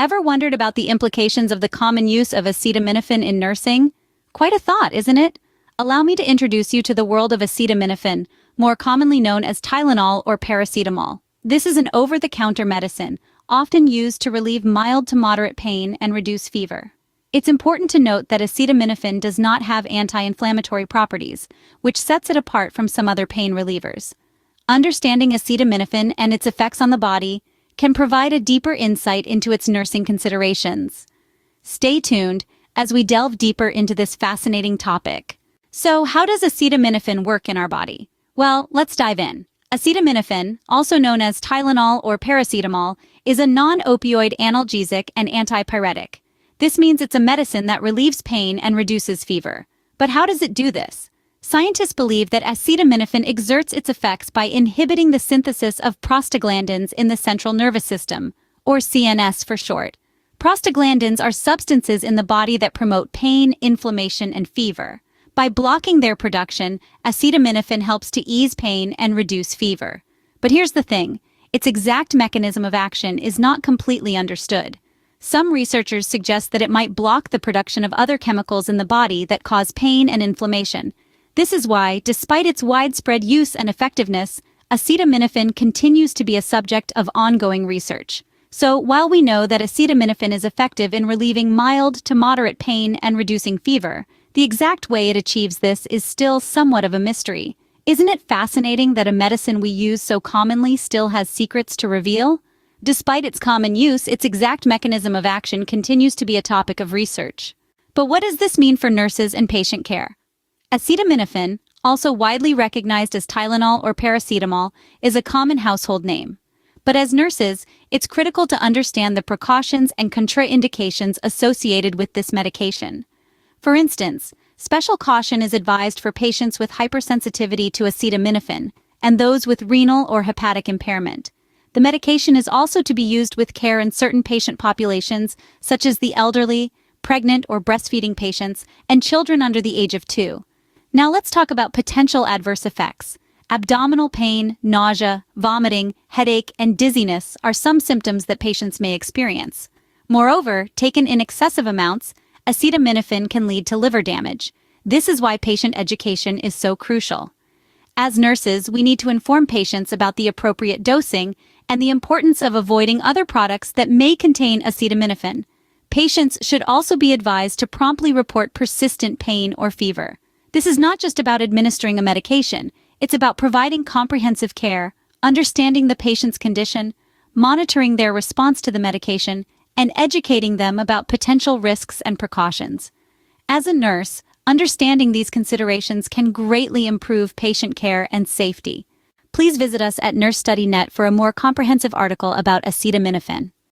Ever wondered about the implications of the common use of acetaminophen in nursing? Quite a thought, isn't it? Allow me to introduce you to the world of acetaminophen, more commonly known as Tylenol or paracetamol. This is an over-the-counter medicine, often used to relieve mild to moderate pain and reduce fever. It's important to note that acetaminophen does not have anti-inflammatory properties, which sets it apart from some other pain relievers. Understanding acetaminophen and its effects on the body can provide a deeper insight into its nursing considerations. Stay tuned as we delve deeper into this fascinating topic. So, how does acetaminophen work in our body? Well, let's dive in. Acetaminophen, also known as Tylenol or paracetamol, is a non-opioid analgesic and antipyretic. This means it's a medicine that relieves pain and reduces fever. But how does it do this? Scientists believe that acetaminophen exerts its effects by inhibiting the synthesis of prostaglandins in the central nervous system, or CNS for short. Prostaglandins are substances in the body that promote pain, inflammation, and fever. By blocking their production, acetaminophen helps to ease pain and reduce fever. But here's the thing, its exact mechanism of action is not completely understood. Some researchers suggest that it might block the production of other chemicals in the body that cause pain and inflammation. This is why, despite its widespread use and effectiveness, acetaminophen continues to be a subject of ongoing research. So, while we know that acetaminophen is effective in relieving mild to moderate pain and reducing fever, the exact way it achieves this is still somewhat of a mystery. Isn't it fascinating that a medicine we use so commonly still has secrets to reveal? Despite its common use, its exact mechanism of action continues to be a topic of research. But what does this mean for nurses and patient care? Acetaminophen, also widely recognized as Tylenol or paracetamol, is a common household name. But as nurses, it's critical to understand the precautions and contraindications associated with this medication. For instance, special caution is advised for patients with hypersensitivity to acetaminophen and those with renal or hepatic impairment. The medication is also to be used with care in certain patient populations, such as the elderly, pregnant or breastfeeding patients, and children under the age of 2. Now let's talk about potential adverse effects. Abdominal pain, nausea, vomiting, headache, and dizziness are some symptoms that patients may experience. Moreover, taken in excessive amounts, acetaminophen can lead to liver damage. This is why patient education is so crucial. As nurses, we need to inform patients about the appropriate dosing and the importance of avoiding other products that may contain acetaminophen. Patients should also be advised to promptly report persistent pain or fever. This is not just about administering a medication, it's about providing comprehensive care, understanding the patient's condition, monitoring their response to the medication, and educating them about potential risks and precautions. As a nurse, understanding these considerations can greatly improve patient care and safety. Please visit us at NurseStudyNet for a more comprehensive article about acetaminophen.